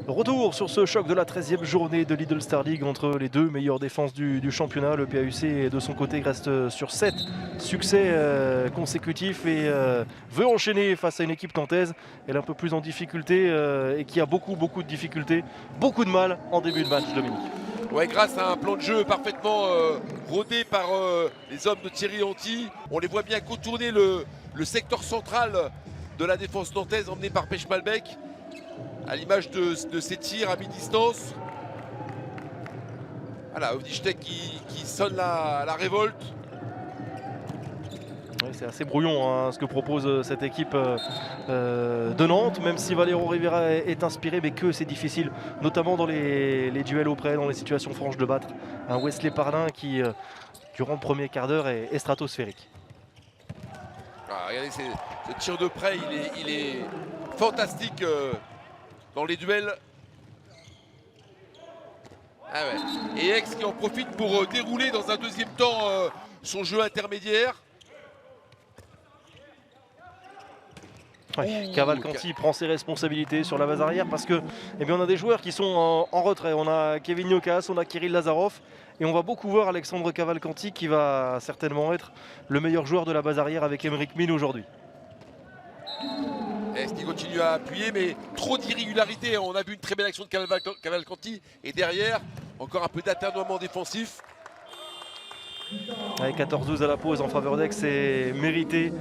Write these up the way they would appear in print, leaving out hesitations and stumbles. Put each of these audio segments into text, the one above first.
Retour sur ce choc de la 13e journée de Lidl Star League entre les deux meilleures défenses du championnat. Le PAUC de son côté reste sur 7 succès consécutifs et veut enchaîner face à une équipe nantaise. Elle est un peu plus en difficulté et qui a beaucoup de difficultés, beaucoup de mal en début de match, Dominique. Ouais, grâce à un plan de jeu parfaitement rodé par les hommes de Thierry Anti, on les voit bien contourner le secteur central de la défense nantaise emmené par Pech Malbec, à l'image de ses tirs à mi-distance. Voilà, Ovnichtek qui sonne la révolte. Oui, c'est assez brouillon hein, ce que propose cette équipe de Nantes, même si Valero Rivera est inspiré, mais que c'est difficile, notamment dans les duels auprès, dans les situations franches de battre. Un Wesley Parlin qui, durant le premier quart d'heure, est stratosphérique. Ah, regardez, ce tir de près, il est fantastique dans les duels. Ah ouais. Et Aix qui en profite pour dérouler dans un deuxième temps son jeu intermédiaire. Ouais, Cavalcanti prend ses responsabilités sur la base arrière parce que on a des joueurs qui sont en retrait. On a Kevin Yokas, on a Kirill Lazarov et on va beaucoup voir Alexandre Cavalcanti qui va certainement être le meilleur joueur de la base arrière avec Emeric Mine aujourd'hui. Est-ce qu'il continue à appuyer, mais trop d'irrégularité. On a vu une très belle action de Cavalcanti et derrière, encore un peu d'aternoiement défensif. Avec 14-12 à la pause en faveur d'Aix, c'est mérité.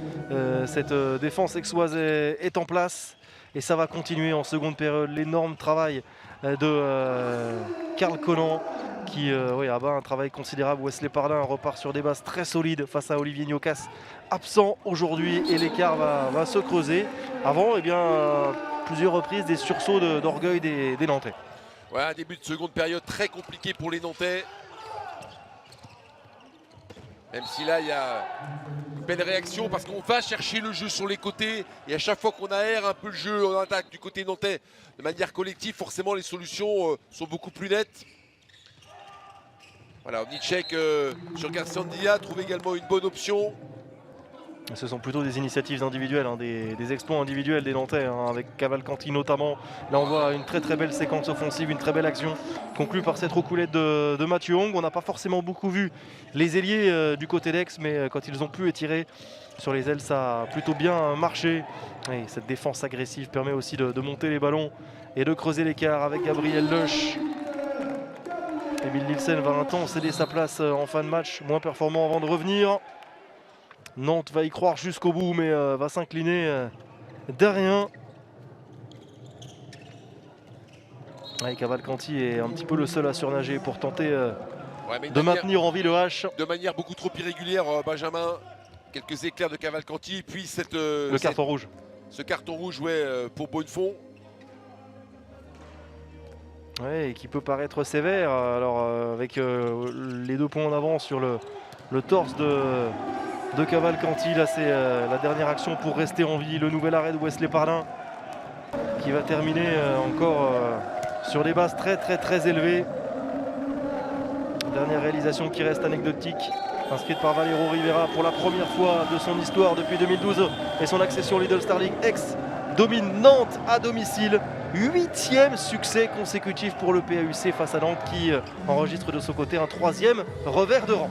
Cette défense aixoise est en place et ça va continuer en seconde période. L'énorme travail de Karl Conan qui abat un travail considérable. Wesley Parlin repart sur des bases très solides face à Olivier Niokas, absent aujourd'hui, et l'écart va se creuser. Avant, plusieurs reprises des sursauts d'orgueil des Nantais. Ouais, un début de seconde période très compliqué pour les Nantais. Même si là, il y a une belle réaction parce qu'on va chercher le jeu sur les côtés. Et à chaque fois qu'on aère un peu le jeu en attaque du côté nantais de manière collective, forcément les solutions sont beaucoup plus nettes. Voilà, Ovnichtek sur Garcia trouve également une bonne option. Ce sont plutôt des initiatives individuelles, hein, des exploits individuels des Nantais, hein, avec Cavalcanti notamment. Là on voit une très belle séquence offensive, une très belle action conclue par cette roucoulette de Mathieu Hong. On n'a pas forcément beaucoup vu les ailiers du côté d'Aix, mais quand ils ont pu étirer sur les ailes, ça a plutôt bien marché. Et cette défense agressive permet aussi de monter les ballons et de creuser l'écart avec Gabriel Leuch. Emile Nielsen va un temps céder sa place en fin de match, moins performant avant de revenir. Nantes va y croire jusqu'au bout, mais va s'incliner derrière. Cavalcanti est un petit peu le seul à surnager pour tenter de maintenir en vie le H. De manière beaucoup trop irrégulière, Benjamin. Quelques éclairs de Cavalcanti, puis carton rouge. Ce carton rouge pour Bonnefond. Ouais, et qui peut paraître sévère. Alors avec les 2 points en avant sur le torse de Cavalcanti, là c'est la dernière action pour rester en vie. Le nouvel arrêt de Wesley Parlin qui va terminer encore sur des bases très élevées. Dernière réalisation qui reste anecdotique, inscrite par Valero Rivera pour la première fois de son histoire depuis 2012 et son accession Lidl Star League. Aix domine Nantes à domicile. 8e succès consécutif pour le PAUC face à Nantes qui enregistre de son côté un 3e revers de rang.